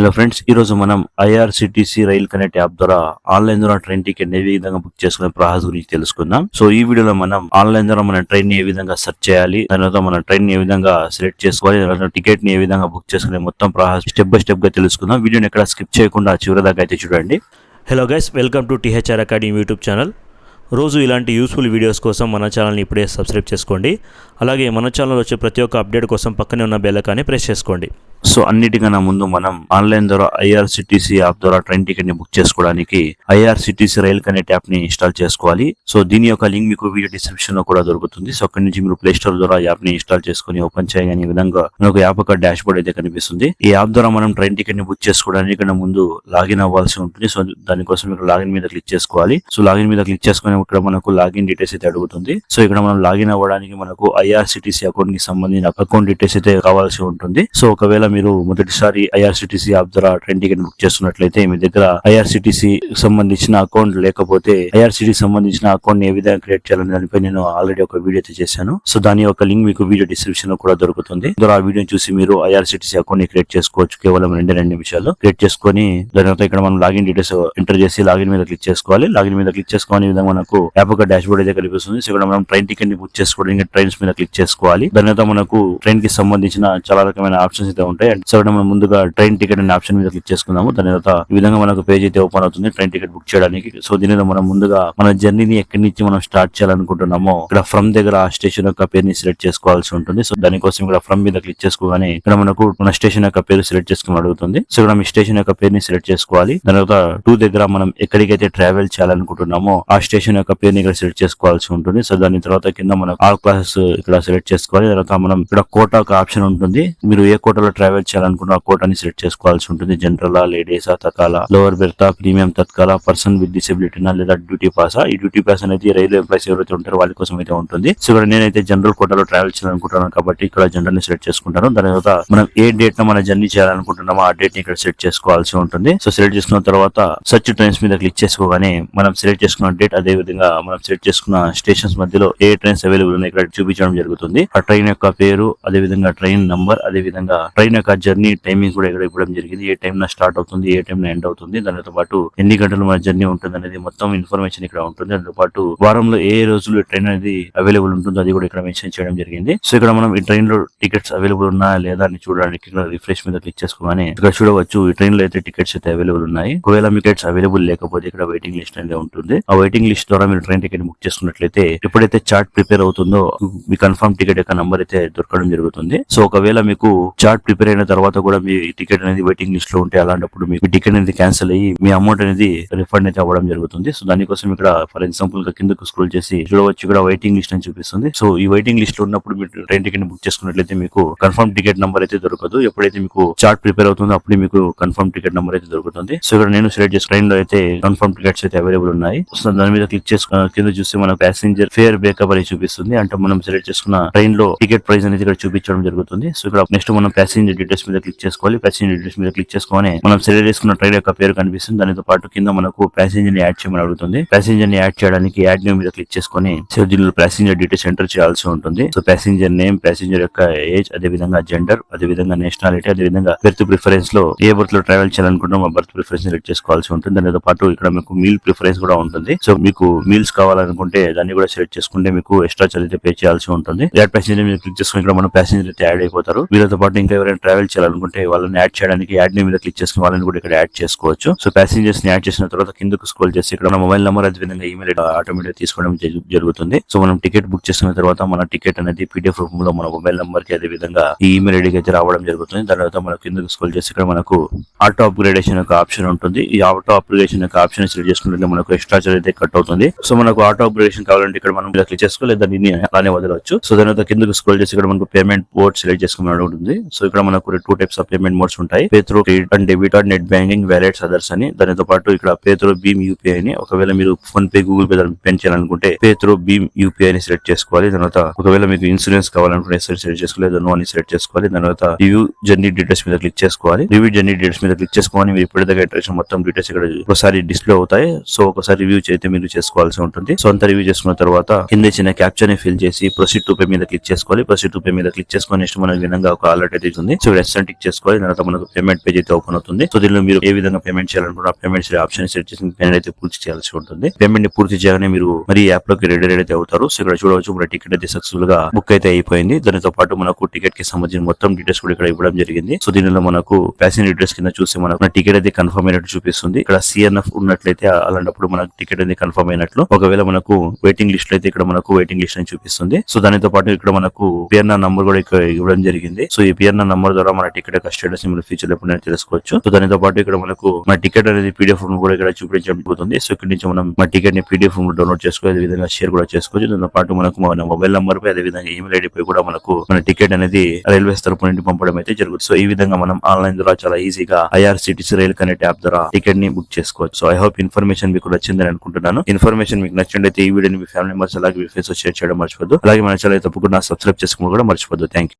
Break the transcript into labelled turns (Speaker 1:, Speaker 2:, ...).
Speaker 1: Hello friends, ఈ రోజు మనం IRCTC రైల్ కనెక్ట్ యాప్ ద్వారా ఆన్లైన్ ద్వారా ట్రైన్ టికెట్ ఏ విధంగా బుక్ చేసుకునే ప్రాసెస్ గురించి తెలుసుకుందాం. సో ఈ వీడియోలో మనం ఆన్లైన్ ద్వారా మన ట్రైన్ ని ఏ విధంగా సెర్చ్ చేయాలి, తర్వాత మన ట్రైన్ ని ఏ విధంగా సెలెక్ట్ చేసుకోవాలి, తర్వాత టికెట్ ని ఏ విధంగా బుక్ చేసుకునే మొత్తం ప్రాసెస్ స్టెప్ బై స్టెప్ గా తెలుసుకుందాం. వీడియోని ఎక్కడ స్కిప్ చేయకుండా చివరి దాకా అయితే చూడండి.
Speaker 2: Hello guys, welcome to THR academy YouTube channel. రోజు ఇలాంటి యూస్ఫుల్ వీడియోస్ కోసం మన ఛానల్ని ఇప్పుడే సబ్స్క్రైబ్ చేసుకోండి. అలాగే మన ఛానల్ వచ్చే ప్రతి ఒక్క అప్డేట్ కోసం పక్కనే ఉన్న బెల్ ఐకాన్ని ప్రెస్ చేసుకోండి.
Speaker 1: సో అన్నిటికన్నా ముందు మనం ఆన్లైన్ ద్వారా IRCTC యాప్ ద్వారా ట్రైన్ టికెట్ ని బుక్ చేసుకోవడానికి IRCTC రైల్ కనెక్ట్ యాప్ ని ఇన్స్టాల్ చేసుకోవాలి. సో దీని యొక్క లింక్ మీకు వీడియో డిస్క్రిప్షన్ లో కూడా దొరుకుతుంది. సో అక్కడి నుంచి మీరు ప్లే స్టోర్ ద్వారా యాప్ ని ఇన్స్టాల్ చేసుకుని ఓపెన్ చేయగానే ఈ విధంగా మనకు యాప్ యొక్క డాష్ బోర్డ్ అయితే కనిపిస్తుంది. ఈ యాప్ ద్వారా మనం ట్రైన్ టికెట్ ని బుక్ చేసుకోవడానికి కన్నా ముందు లాగిన్ అవ్వాల్సి ఉంటుంది. సో దానికోసం ఇక్కడ లాగిన్ మీద క్లిక్ చేసుకోవాలి. సో లాగిన్ మీద క్లిక్ చేసుకుని ఇక్కడ మనకు లాగిన్ డీటెయిల్స్ అయితే అడుగుతుంది. సో ఇక్కడ మనం లాగిన్ అవ్వడానికి మనకు IRCTC అకౌంట్ కి సంబంధించిన అకౌంట్ డీటెయిల్స్ అయితే కావాల్సి ఉంటుంది. సో ఒకవేళ మీరు మొదటిసారి IRCTC యాప్ ద్వారా ట్రైన్ టికెట్ బుక్ చేస్తున్నట్లయితే మీ దగ్గర IRCTC సంబంధించిన అకౌంట్ లేకపోతే IRCTC సంబంధించిన అకౌంట్ ఏ విధంగా క్రియేట్ చేయాలని దానిపై నేను ఆల్రెడీ ఒక వీడియో అయితే చేశాను. సో దాని యొక్క లింక్ మీకు వీడియో డిస్క్రిప్షన్ లో కూడా దొరుకుతుంది. ఆ వీడియోని చూసి మీరు IRCTC అకౌంట్ ని క్రియేట్ చేసుకోవచ్చు. కేవలం 2 నిమిషాల్లో క్రియేట్ చేసుకొని దాని తర్వాత ఇక్కడ మనం లాగిన్ డీటెయిల్స్ ఎంటర్ చేసి లాగిన్ మీద క్లిక్ చేసుకోవాలి. లాగిన్ మీద క్లిక్ చేసుకొని ఈ విధంగా మనకు యాప్ యొక్క డాష్ బోర్డ్ అయితే కనిపిస్తుంది. సో ఇక్కడ మనం ట్రైన్ టికెట్ ని బుక్ చేసుకోవడానికి ట్రైన్స్ మీద క్లిక్ చేసుకోవాలి. దాని తర్వాత మనకు ట్రైన్ కి సంబంధించిన చాలా రకమైన ఆప్షన్స్ అయితే ఉంటాయి. సో మనం ముందుగా ట్రైన్ టికెట్ అనే ఆప్షన్ మీద క్లిక్ చేసుకుందాము. దాని తర్వాత ఈ విధంగా మనకు పేజ్ అయితే ఓపెన్ అవుతుంది ట్రైన్ టికెట్ బుక్ చేయడానికి. సో దీనిలో మనం ముందుగా మన జర్నీని ఎక్కడి నుంచి మనం స్టార్ట్ చేయాలనుకుంటున్నామో ఇక్కడ ఫ్రమ్ దగ్గర ఆ స్టేషన్ యొక్క పేరుని సెలెక్ట్ చేసుకోవాల్సి ఉంటుంది. సో దానికోసం ఇక్కడ ఫ్రమ్ మీద క్లిక్ చేసుకోగానే ఇక్కడ మనకు మన స్టేషన్ యొక్క పేరు సెలెక్ట్ చేసుకుని అడుగుతుంది. సో ఇక్కడ మీ స్టేషన్ యొక్క పేరుని సెలెక్ట్ చేసుకోవాలి. దాని తర్వాత 2 దగ్గర మనం ఎక్కడికైతే ట్రావెల్ చేయాలనుకుంటున్నామో ఆ స్టేషన్ యొక్క పేరుని ఇక్కడ సెలెక్ట్ చేసుకోవాల్సి ఉంటుంది. సో దాని తర్వాత కింద మనం ఆల్ క్లాసెస్ ఇక్కడ సెలెక్ట్ చేసుకోవాలి. తర్వాత మనం ఇక్కడ కోటా ఒక ఆప్షన్ ఉంటుంది. మీరు ఏ కోటాలో ట్రావెల్ చేయాలనుకున్న ఆ కోటాని సెలెక్ట్ చేసుకోవాల్సి ఉంటుంది. జనరల్, లేడీసా, తకాల, లోవర్ బెర్తా, ప్రీమియం తత్కాల, పర్సన్ విత్ డిసెబిలిటీ లేదా డ్యూటీ పాస్. ఈ డ్యూటీ పాస్ అనేది రైల్వే ఎంప్లాయీస్ ఎవరైతే ఉంటారో వాళ్ళ కోసం అయితే ఉంటుంది. సో ఇక్కడ నేనైతే జనరల్ కోటాలో ట్రావెల్ చేయాలనుకుంటున్నాను కాబట్టి ఇక్కడ జనరల్ ని సెలెక్ట్ చేసుకుంటాను. దాని తర్వాత మనం ఏ డేట్ లో మన జర్నీ చేయాలనుకుంటున్నామో ఆ డేట్ ని ఇక్కడ సెలెక్ట్ చేసుకోవాల్సి ఉంటుంది. సో సెలెక్ట్ చేసుకున్న తర్వాత సర్చ్ ట్రైన్స్ మీద క్లిక్ చేసుకోగానే మనం సెలెక్ట్ చేసుకున్న డేట్ అదే విధంగా మనం సెలెక్ట్ చేసుకున్న స్టేషన్స్ మధ్యలో ఏ ట్రైన్స్ అవైలబుల్ ఉన్నాయి ఇక్కడ చూపించడం జరుగుతుంది. ఆ ట్రైన్ యొక్క పేరు, అదే విధంగా ట్రైన్ నంబర్, అదే విధంగా ట్రైన్ యొక్క జర్నీ టైమింగ్ కూడా ఇక్కడ ఇవ్వడం జరిగింది. ఏ టైం స్టార్ట్ అవుతుంది, ఏ టైం ఎండ్ అవుతుంది, దానితో పాటు ఎన్ని గంటలు మన జర్నీ ఉంటుంది అనేది మొత్తం ఇన్ఫర్మేషన్ ఇక్కడ ఉంటుంది. దాంతో పాటు వారంలో ఏ రోజులు ట్రైన్ అనేది అవైలబుల్ ఉంటుందో అది కూడా ఇక్కడ మెన్షన్ చేయడం జరిగింది. సో ఇక్కడ మనం ఈ ట్రైన్ లో టికెట్స్ అవైలబుల్ ఉన్నాయా లేదా అని చూడడానికి ఇక్కడ రిఫ్రెష్ మీద క్లిక్ చేసుకోగానే ఇక్కడ చూడవచ్చు ఈ ట్రైన్ లో అయితే టికెట్స్ అయితే అవైలబుల్ ఉన్నాయి. ఒకవేళ మీ టికెట్స్ అవైలబుల్ లేకపోతే ఇక్కడ వెయిటింగ్ లిస్ట్ అనేది ఉంటుంది. ఆ వెయిటింగ్ లిస్ట్ ద్వారా మీరు ట్రైన్ టికెట్ బుక్ చేసుకున్నట్లయితే ఎప్పుడైతే చార్ట్ ప్రిపేర్ అవుతుందో మీ కన్ఫర్మ్ టికెట్ యొక్క నంబర్ అయితే దొరకడం జరుగుతుంది. సో ఒకవేళ మీకు చార్ట్ ప్రిపేర్ అయిన తర్వాత కూడా మీ టికెట్ అనేది వెయిటింగ్ లిస్ట్ లో ఉంటే అలాంటప్పుడు మీకు టికెట్ అనేది క్యాన్సిల్ అయ్యి మీ అమౌంట్ అనేది రిఫండ్ అయితే అవ్వడం జరుగుతుంది. సో దానికోసం ఇక్కడ ఫర్ ఎగ్జాంపుల్ గా కిందకు స్క్రోల్ చేసి చూడవచ్చు ఇక్కడ వెయిటింగ్ లిస్ట్ అని చూపిస్తుంది. సో ఈ వెయిటింగ్ లిస్ట్ లో ఉన్నప్పుడు మీరు ట్రైన్ టికెట్ బుక్ చేసుకున్నట్లయితే మీకు కన్ఫర్మ్ టికెట్ నంబర్ అయితే దొరకదు. ఎప్పుడైతే మీకు చార్ట్ ప్రిపేర్ అవుతుందో అప్పుడు మీకు కన్ఫర్మ్ టికెట్ నంబర్ అయితే దొరుకుతుంది. సో ఇక్కడ నేను సెలెక్ట్ చేసిన ట్రైన్ లో అయితే కన్ఫర్మ్ టికెట్స్ అయితే అవైలబుల్ ఉన్నాయి. సో దాని మీద క్లిక్ చేసుకున్న కింద చూస్తే మన ప్యాసింజర్ ఫేర్ బ్రేకప్ అని చూపిస్తుంది. అంటే మనం సెలెక్ట్ చేసుకున్న ట్రైన్ లో టికెట్ ప్రైస్ అనేది ఇక్కడ చూపించడం జరుగుతుంది. సో ఇక్కడ నెక్స్ట్ మనం ప్యాసింజర్ డీటెయిల్స్ మీద క్లిక్ చేసుకోవాలి. ప్యాసింజర్ డీటెయిల్స్ మీద క్లిక్ చేసుకొని మనం సెలెక్ట్ చేసుకున్న ట్రైన్ యొక్క పేరు కనిపిస్తుంది. దానితో పాటు కింద మనకు ప్యాసింజర్ ని యాడ్ చేయమని అడుగుతుంది. ప్యాసింజర్ ని యాడ్ చేయడానికి యాడ్ నేమ్ మీద క్లిక్ చేసుకొని సో దీనిలో ప్యాసింజర్ డీటెయిల్స్ ఎంటర్ చేయాల్సి ఉంటుంది. సో ప్యాసింజర్ నేమ్, ప్యాసింజర్ యొక్క ఏజ్, అదే విధంగా జెండర్, అదే విధంగా నేషనాలిటీ, అదే విధంగా బెర్త్ ప్రిఫరెన్స్ లో ఏ బర్త్ లో ట్రావెల్ చేయాలనుకుంటున్నాం ఆ బర్త్ ప్రిఫరెన్స్ సెలెక్ట్ చేసుకోవాల్సి ఉంటుంది. దానితో పాటు ఇక్కడ మీకు మీల్ ప్రిఫరెన్స్ కూడా ఉంటుంది. సో మీకు మీల్స్ కావాలనుకుంటే దాన్ని కూడా సెలెక్ట్ చేసుకుంటే మీకు ఎక్స్ట్రా చార్జ్ అయితే పే చేయాల్సి ఉంటుంది. యాడ్ ప్యాసింజర్ మీద క్లిక్ చేసుకుని ఇక్కడ మన ప్యాసింజర్ అయితే యాడ్ అయిపోతారు. వీళ్ళతో పాటు ఇంకా ఎవరైనా ట్రావెల్ చేయాలనుకుంటే వాళ్ళని యాడ్ చేయడానికి యాడ్ నేమ్ మీద క్లిక్ చేసుకుని వాళ్ళని కూడా ఇక్కడ యాడ్ చేసుకోవచ్చు. సో ప్యాసింజర్స్ ని యాడ్ చేసిన తర్వాత కిందకు స్క్రోల్ చేసి ఇక్కడ మన మొబైల్ నెంబర్ అదే విధంగా ఈమెయిల్ ఆటోమేటిక్ తీసుకోవడం జరుగుతుంది. సో మనం టికెట్ బుక్ చేసుకున్న తర్వాత మన టికెట్ అనేది PDF రూపంలో మన మొబైల్ నెంబర్ కి అదే విధంగా ఈ ఈమెయిల్ ఐడికి అయితే రావడం జరుగుతుంది. దాని తర్వాత మనం కిందకు స్క్రోల్ చేసి ఇక్కడ మనకు ఆటో అప్గ్రేడేషన్ యొక్క ఆప్షన్ ఉంటుంది. ఈ ఆటో అప్గ్రేడేషన్ యొక్క ఆప్షన్ సెలెక్ట్ చేసుకుంటే మనకు ఎక్స్ట్రా చార్జ్ అయితే కట్ అవుతుంది. సో మనకు ఆటో అప్గ్రేడేషన్ కావాలంటే ఇక్కడ మనం క్లిక్ చేసుకోవాలి, దాన్ని అలానే వదలవచ్చు. సో దాని తర్వాత కిందకు స్క్రోల్ చేసి ఇక్కడ మనకు పేమెంట్ మోడ్ సెలెక్ట్ చేసుకోమని ఉంటుంది. సో ఇక్కడ మనకు 2 టైప్స్ ఆఫ్ పేమెంట్ మోడ్స్ ఉంటాయి. Pay through credit and debit or net banking, wallets, others అని. దానితో పాటు ఇక్కడ పే త్రూ భీమ్ UPI అని. ఒకవేళ మీరు phone pay, Google pay pay చేయాలనుకుంటే పే త్రూ భీమ్ UPI అని సెలెక్ట్ చేసుకోవాలి. దాని తర్వాత ఒకవేళ మీకు ఇన్సూరెన్స్ కావాలనుకుంటే సెలెక్ట్ చేసుకోవాలి, నో అని సెలెక్ట్ చేసుకోవాలి. దాని తర్వాత రివ్యూ జర్నీ డీటెయిల్స్ మీద క్లిక్ చేసుకోవాలి. రివ్యూ జర్నీ డీటెయిల్స్ మీద క్లిక్ చేసుకోవాలి. మీరు ఇప్పటిదాకా ఇంట్రెస్ట్ మొత్తం డీటెయిల్స్ ఇక్కడ ఒకసారి డిస్ప్లే అవుతాయి. సో ఒకసారి రివ్యూ అయితే మీరు చేసుకోవాల్సి ఉంటుంది. సో అంత రివ్యూ చేసుకున్న తర్వాత కింద చిన్న క్యాప్చర్ ని ఫిల్ చేసి ప్రొసీడ్ టు పే మీద క్లిక్ చేసుకోవాలి. ప్రొసీడ్ టు పే మీద క్లిక్ చేసుకొని నెక్స్ట్ మనకి విధంగా ఒక అలర్ట్ అయితే ఇస్తుంది. సో రెస్టారెంట్ టిక్ చేసుకోవాలి. తర్వాత మనకు పేమెంట్ పేజ్ అయితే ఓపెన్ అవుతుంది. సో దీనిలో మీరు ఏ విధంగా పేమెంట్ చేయాలనుకున్న పేమెంట్స్ ఆప్షన్ సెట్ చేసి పేమెంట్ అయితే పూర్తి చేయాల్సి ఉంటుంది. పేమెంట్ ని పూర్తి చేయగానే మీరు మరి యాప్ లోకి రెడీ అయితే అవుతారు. సో ఇక్కడ చూడవచ్చు మన టికెట్ అయితే సక్సెస్ఫుల్ గా బుక్ అయితే అయిపోయింది. దానితో పాటు మనకు టికెట్ కి సంబంధించిన మొత్తం డీటెయిల్స్ కూడా ఇక్కడ ఇవ్వడం జరిగింది. సో దీనిలో మనకు ప్యాసింజర్ డీటెయిల్స్ కింద చూస్తే మనకు టికెట్ అయితే కన్ఫర్మ్ అయినట్టు చూపిస్తుంది. ఇక్కడ సిఎన్ఎఫ్ ఉన్నట్లయితే అలాంటప్పుడు మనకు టికెట్ అనేది కన్ఫర్మ్ అయినట్లు. ఒకవేళ మనకు వెయిటింగ్ లిస్ట్ అయితే ఇక్కడ మనకు వెయిటింగ్ లిస్ట్ అని చూపిస్తుంది. సో దానితో పాటు ఇక్కడ మనకు పిఎన్ఆర్ నంబర్ కూడా ఇక్కడ ఇవ్వడం జరిగింది. సో ఈ పిఎన్ఆర్ నంబర్ ద్వారా మన టికెట్ యొక్క స్టేటస్ ని ఫ్యూచర్ లో ఎప్పుడైనా తెలుసుకోవచ్చు. సో దానితో పాటు ఇక్కడ మనకు మన టికెట్ అనేది పీడిఎఫ్ కూడా ఇక్కడ చూపించబడుతుంది. సో ఇక్కడ నుంచి మనం మన టికెట్ ని పీడిఎఫ్ డౌన్లోడ్ చేసుకోవాలి. అదే విధంగా షేర్ కూడా చేసుకోవచ్చు. దాంతో పాటు మనకు మన మొబైల్ నంబర్ పై అదే విధంగా ఈమెయిల్ ఐడి పై కూడా మనకు మన టికెట్ అనేది రైల్వేస్ తరపు నుండి పంపడం అయితే జరుగుతుంది. సో ఈ విధంగా మనం ఆన్లైన్ ద్వారా చాలా ఈజీగా ఐఆర్సిటిసి రైల్ కనెక్ట్ యాప్ ద్వారా టికెట్ ని బుక్ చేసుకోవచ్చు. సో ఐ హోప్ ఇన్ఫర్మేషన్ మీకు నచ్చిందని అనుకుంటున్నాను. ఇన్ఫర్మేషన్ మీకు నచ్చినట్లయితే ఈ వీడియోని మీ ఫ్యామిలీ మెంబర్స్ అలాగే మీ ఫ్రెండ్స్ షేర్ చేయడం మర్చిపోద్దు. అలాగే మన ఛానల్ తప్పకుండా సబ్స్క్రైబ్ చేసుకోవడం కూడా మర్చిపోద్దు. Thank you.